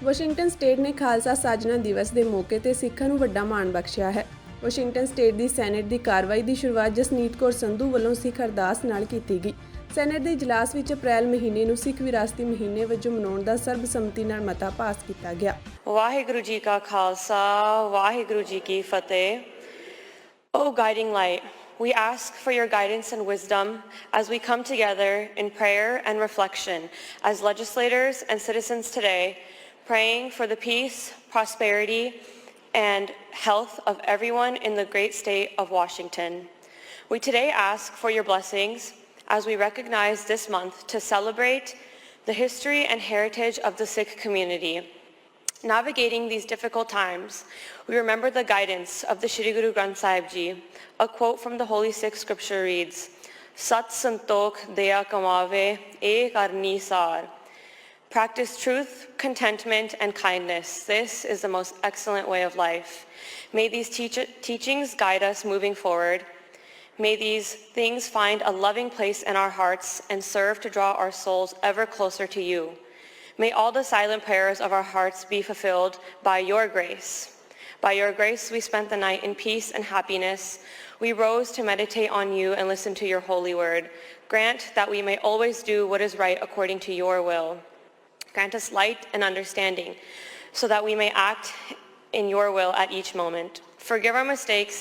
Washington state ਨੇ ਖਾਲਸਾ ਸਾਜਨਾ ਦਿਵਸ ਦੇ ਮੌਕੇ ਤੇ ਸਿੱਖਾਂ ਨੂੰ ਵੱਡਾ ਮਾਣ ਬਖਸ਼ਿਆ ਹੈ। ਵਾਸ਼ਿੰਗਟਨ ਸਟੇਟ ਦੀ ਸੈਨੇਟ ਦੀ ਕਾਰਵਾਈ ਦੀ ਸ਼ੁਰੂਆਤ ਜਸਨੀਤ ਕੌਰ ਸੰਧੂ ਵੱਲੋਂ ਸਿੱਖ ਅਰਦਾਸ ਨਾਲ ਕੀਤੀ ਗਈ। ਸੈਨੇਟ ਦੇ ਇਜਲਾਸ ਵਿੱਚ ਅਪ੍ਰੈਲ ਮਹੀਨੇ ਨੂੰ ਸਿੱਖ ਵਿਰਾਸਤੀ ਮਹੀਨੇ ਵਜੋਂ ਮਨਾਉਣ ਦਾ ਸਰਬਸੰਮਤੀ ਨਾਲ ਮਤਾ ਪਾਸ ਕੀਤਾ ਗਿਆ। ਵਾਹਿਗੁਰੂ ਜੀ ਕਾ ਖਾਲਸਾ, ਵਾਹਿਗੁਰੂ ਜੀ ਕੀ ਫਤਿਹ। O guiding light, we ask for your guidance and wisdom as we come together in prayer and reflection as legislators and citizens today, praying for the peace, prosperity, and health of everyone in the great state of Washington. We today ask for your blessings as we recognize this month to celebrate the history and heritage of the Sikh community. Navigating these difficult times, we remember the guidance of the Shri Guru Granth Sahib Ji. A quote from the Holy Sikh scripture reads, Sat Santokh Daya Kamave Ek Arni Sar. Practice truth, contentment, and kindness. This is the most excellent way of life. May these teachings guide us moving forward. May these things find a loving place in our hearts and serve to draw our souls ever closer to you. May all the silent prayers of our hearts be fulfilled by your grace. By your grace, we spent the night in peace and happiness. We rose to meditate on you and listen to your holy word. Grant that we may always do what is right according to your will. Grant us light and understanding so that we may act in your will at each moment. Forgive our mistakes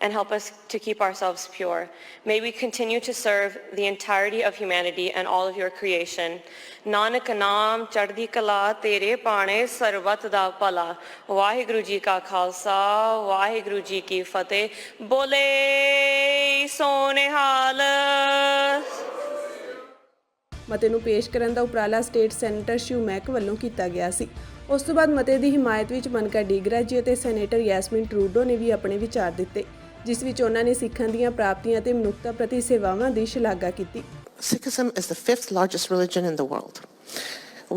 and help us to keep ourselves pure. May we continue to serve the entirety of humanity and all of your creation. Nanak naam chaddi kala tere paane sarvat da pala. Vaheguru ji ka khalsa, Vaheguru ji ki fateh. Bole sonehal। ਮਤੇ ਨੂੰ ਪੇਸ਼ ਕਰਨ ਦਾ ਉਪਰਾਲਾ state senator Shiv ਮੈਕ ਵੱਲੋਂ ਕੀਤਾ ਗਿਆ ਸੀ। ਉਸ ਤੋਂ ਬਾਅਦ ਮਤੇ ਦੀ ਹਿਮਾਇਤ ਵਿੱਚ ਮਨਕਾ ਡੀਗਰਾ ਜੀ ਅਤੇ ਸੈਨੇਟਰ ਯੈਸਮੀਨ ਟਰੂਡੋ ਨੇ ਵੀ ਆਪਣੇ ਵਿਚਾਰ ਦਿੱਤੇ, ਜਿਸ ਵਿੱਚ ਉਹਨਾਂ ਨੇ ਸਿੱਖਾਂ ਦੀਆਂ ਪ੍ਰਾਪਤੀਆਂ ਅਤੇ ਮਨੁੱਖਤਾ ਪ੍ਰਤੀ ਸੇਵਾਵਾਂ ਦੀ ਸ਼ਲਾਘਾ ਕੀਤੀ। Sikhism is the 5th largest religion in the world.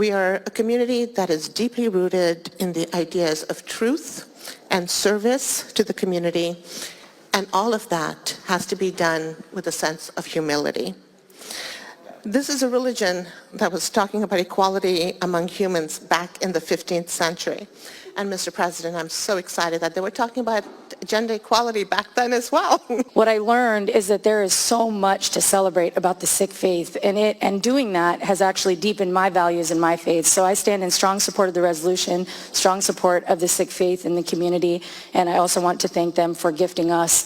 We are a community that is deeply rooted in the ideas of truth and service to the community, and all of that has to be done with a sense of humility. This is a religion that was talking about equality among humans back in the 15th century. And Mr. President, I'm so excited that they were talking about gender equality back then as well. What I learned is that there is so much to celebrate about the Sikh faith, and doing that has actually deepened my values and my faith. So I stand in strong support of the resolution, strong support of the Sikh faith in the community, and I also want to thank them for gifting us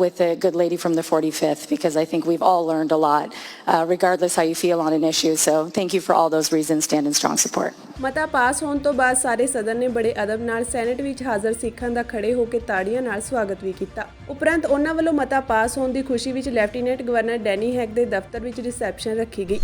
with a good lady from the 45th, because I think we've all learned a lot, regardless how you feel on an issue. So thank you for all those reasons. Stand in strong support. ਮਤਾ ਪਾਸ ਹੋਣ ਤੋਂ ਬਾਅਦ ਸਾਰੇ ਸਦਨ ਨੇ ਬੜੇ ਅਦਬ ਨਾਲ senate ਵਿੱਚ ਹਾਜ਼ਰ ਸਿੱਖਾਂ ਦਾ ਖੜੇ ਹੋ ਕੇ ਤਾੜੀਆਂ ਨਾਲ ਸਵਾਗਤ ਵੀ ਕੀਤਾ। ਉਪਰੰਤ ਉਹਨਾਂ ਵੱਲੋਂ ਮਤਾ ਪਾਸ ਹੋਣ ਦੀ ਖੁਸ਼ੀ ਵਿੱਚ ਲੈਫਟੀਨੈਂਟ ਗਵਰਨਰ ਡੈਨੀ ਹੈਗ ਦੇ ਦਫ਼ਤਰ ਵਿੱਚ ਰਿਸੈਪਸ਼ਨ ਰੱਖੀ ਗਈ।